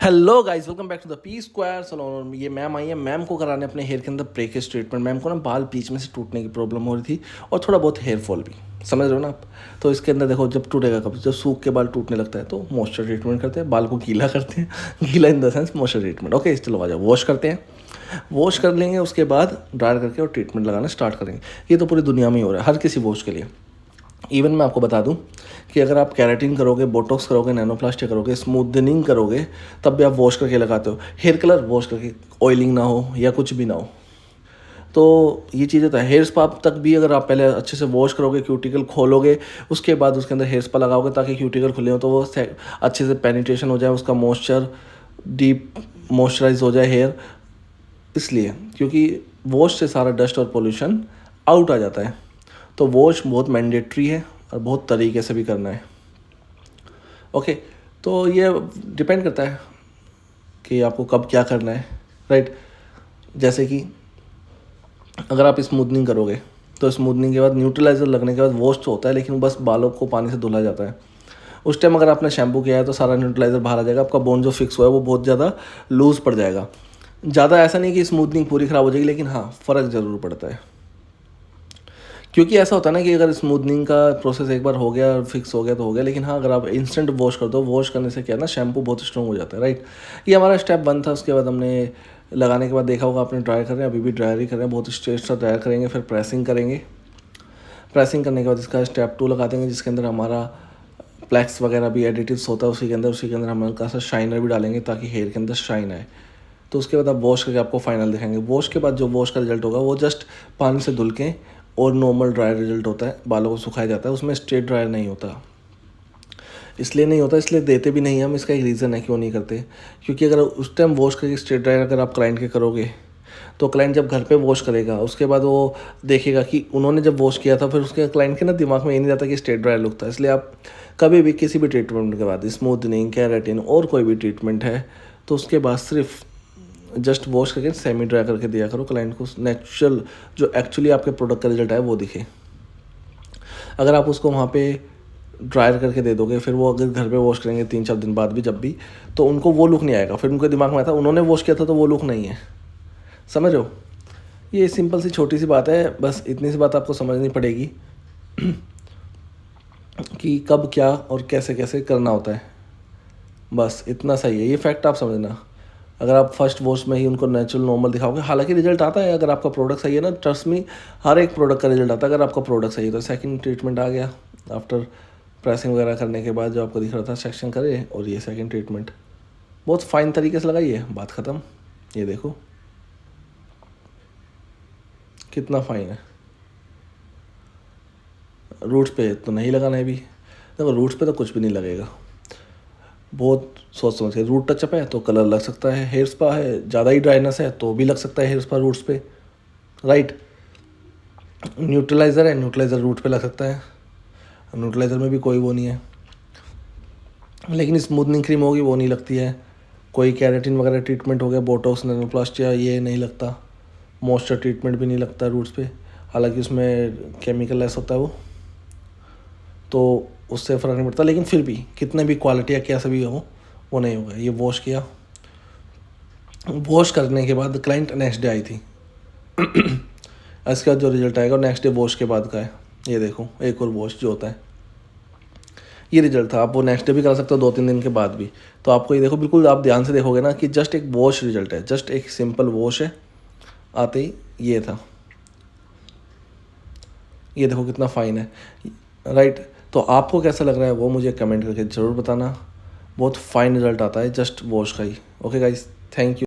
Hello guys, welcome back to the P square salon. ये ma'am आई है, ma'am को कराने अपने हेयर के अंदर ब्रेकेज ट्रीटमेंट। मैम को ना बाल बीच में से टूटने की प्रॉब्लम हो रही थी और थोड़ा बहुत हेयर फॉल भी, समझ रहे हो ना आप। तो इसके अंदर देखो, जब टूटेगा कब, जब सूख के बाल टूटने लगता है तो मॉइस्चर ट्रीटमेंट करते हैं, बाल को गीला करते हैं। गीला in the sense moisture treatment. Okay, चलो आ जाओ, वॉश करते हैं। वॉश कर लेंगे, उसके बाद ड्रायर करके और ट्रीटमेंट लगाना स्टार्ट करेंगे। ये तो पूरी दुनिया में ही हो रहा है, हर किसी वॉश के लिए। इवन मैं आपको बता दूं कि अगर आप कैराटिन करोगे, बोटॉक्स करोगे, नैनोप्लास्टिक करोगे, स्मूदनिंग करोगे, तब भी आप वॉश करके लगाते हो। हेयर कलर वॉश करके, ऑयलिंग ना हो या कुछ भी ना हो, तो ये चीज़ें तो है। हेयर स्पा तक भी अगर आप पहले अच्छे से वॉश करोगे, क्यूटिकल खोलोगे, उसके बाद उसके अंदर हेयर स्पा लगाओगे ताकि क्यूटिकल खुले हो, तो वो अच्छे से पेनिट्रेशन हो जाए, उसका मॉइस्चर डीप मॉइस्चराइज हो जाए हेयर। इसलिए क्योंकि वॉश से सारा डस्ट और पोल्यूशन आउट आ जाता है। तो वॉश बहुत मैंडेटरी है और बहुत तरीके से भी करना है। ओके, तो ये डिपेंड करता है कि आपको कब क्या करना है, राइट। जैसे कि अगर आप स्मूथनिंग करोगे तो स्मूथनिंग के बाद न्यूट्रलाइज़र लगने के बाद वॉश तो होता है, लेकिन बस बालों को पानी से धुला जाता है। उस टाइम अगर आपने शैम्पू किया है तो सारा न्यूट्रलाइज़र बाहर आ जाएगा, आपका बोन जो फिक्स हुआ है वो बहुत ज़्यादा लूज़ पड़ जाएगा। ज़्यादा ऐसा नहीं कि स्मूथनिंग पूरी ख़राब हो जाएगी, लेकिन हाँ, फ़र्क ज़रूर पड़ता है। क्योंकि ऐसा होता है ना कि अगर स्मूथनिंग का प्रोसेस एक बार हो गया, फिक्स हो गया तो हो गया, लेकिन हाँ, अगर आप इंस्टेंट वॉश कर दो, वॉश करने से क्या है ना, शैम्पू बहुत स्ट्रॉन्ग हो जाता है, राइट। ये हमारा स्टेप 1 था। उसके बाद हमने लगाने के बाद देखा होगा आपने, ड्राई कर रहे हैं, अभी भी ड्रायर ही कर रहे हैं, बहुत स्ट्रेट सा ड्रायर करेंगे, फिर प्रेसिंग करेंगे। प्रेसिंग करने के बाद इसका स्टेप 2 लगा देंगे, जिसके अंदर हमारा प्लैक्स वगैरह भी एडिटिव्स होता है उसी के अंदर हम हल्का सा शाइनर भी डालेंगे ताकि हेयर के अंदर शाइन आए। तो उसके बाद आप वॉश करके आपको फाइनल दिखाएंगे। वॉश के बाद जो वॉश का रिजल्ट होगा वो जस्ट पानी से धुल के और नॉर्मल ड्रायर रिजल्ट होता है, बालों को सुखाया जाता है, उसमें स्ट्रेट ड्रायर नहीं होता। इसलिए नहीं होता, इसलिए देते भी नहीं हम। इसका एक रीज़न है क्यों नहीं करते, क्योंकि अगर उस टाइम वॉश करके स्ट्रेट ड्रायर अगर आप क्लाइंट के करोगे तो क्लाइंट जब घर पे वॉश करेगा उसके बाद वो देखेगा कि उन्होंने जब वॉश किया था, फिर उसके क्लाइंट के ना दिमाग में ये नहीं रहता कि स्ट्रेट ड्रायर लुक था। इसलिए आप कभी भी किसी भी ट्रीटमेंट के बाद, स्मूथनिंग, कैराटिन और कोई भी ट्रीटमेंट है, तो उसके बाद सिर्फ जस्ट वॉश करके सेमी ड्राई करके दिया करो क्लाइंट को, नेचुरल जो एक्चुअली आपके प्रोडक्ट का रिजल्ट है वो दिखे। अगर आप उसको वहाँ पे ड्रायर करके दे दोगे, फिर वो अगर घर पे वॉश करेंगे 3-4 दिन बाद भी, जब भी, तो उनको वो लुक नहीं आएगा। फिर उनके दिमाग में आता उन्होंने वॉश किया था तो वो लुक नहीं है, समझ रहे हो। ये सिंपल सी छोटी सी बात है, बस इतनी सी बात आपको समझनी पड़ेगी कि कब क्या और कैसे कैसे करना होता है। बस इतना सही है, ये फैक्ट आप समझना। अगर आप फर्स्ट वॉश में ही उनको नेचुरल नॉर्मल दिखाओगे, हालांकि रिजल्ट आता है अगर आपका प्रोडक्ट सही है ना, ट्रस्ट मी, हर एक प्रोडक्ट का रिजल्ट आता है अगर आपका प्रोडक्ट सही है। तो सेकंड ट्रीटमेंट आ गया आफ्टर प्रेसिंग वगैरह करने के बाद, जो आपको दिख रहा था सेक्शन करे, और ये सेकंड ट्रीटमेंट बहुत फाइन तरीके से लगाइए, बात ख़त्म। ये देखो कितना फाइन है। रूट्स पे तो नहीं लगाना है भी, देखो रूट्स पे तो कुछ भी नहीं लगेगा, बहुत सोच समझ के। रूट टचअप है तो कलर लग सकता है, हेयर स्पा है, ज़्यादा ही ड्राइनेस है तो भी लग सकता है हेयर स्पा रूट्स पे, राइट। न्यूट्रलाइज़र है, न्यूट्रलाइज़र रूट पे लग सकता है, न्यूट्रलाइज़र में भी कोई वो नहीं है। लेकिन स्मूथनिंग क्रीम होगी वो नहीं लगती है। कोई कैरेटिन वगैरह ट्रीटमेंट हो गया, बोटॉक्स, नैनोप्लास्टिया, ये नहीं लगता। मॉइस्चर ट्रीटमेंट भी नहीं लगता रूट्स पे, हालांकि उसमें केमिकल लेस होता है वो, तो उससे फ़र्क नहीं पड़ता। लेकिन फिर भी कितने भी क्वालिटी या कैसा भी हो, वो नहीं होगा। ये वॉश किया, वॉश करने के बाद क्लाइंट नेक्स्ट डे आई थी। इसके बाद जो रिजल्ट आएगा नेक्स्ट डे वॉश के बाद का है। ये देखो, एक और वॉश जो होता है, ये रिजल्ट था। आप वो नेक्स्ट डे भी कर सकते हो, 2-3 दिन के बाद भी। तो आपको ये देखो, बिल्कुल आप ध्यान से देखोगे ना कि जस्ट एक वॉश रिजल्ट है, जस्ट एक सिंपल वॉश है, आते ही ये था। ये देखो कितना फाइन है, राइट। तो आपको कैसा लग रहा है वो मुझे कमेंट करके ज़रूर बताना। बहुत फाइन रिजल्ट आता है जस्ट वॉश का ही। Okay guys, thank you.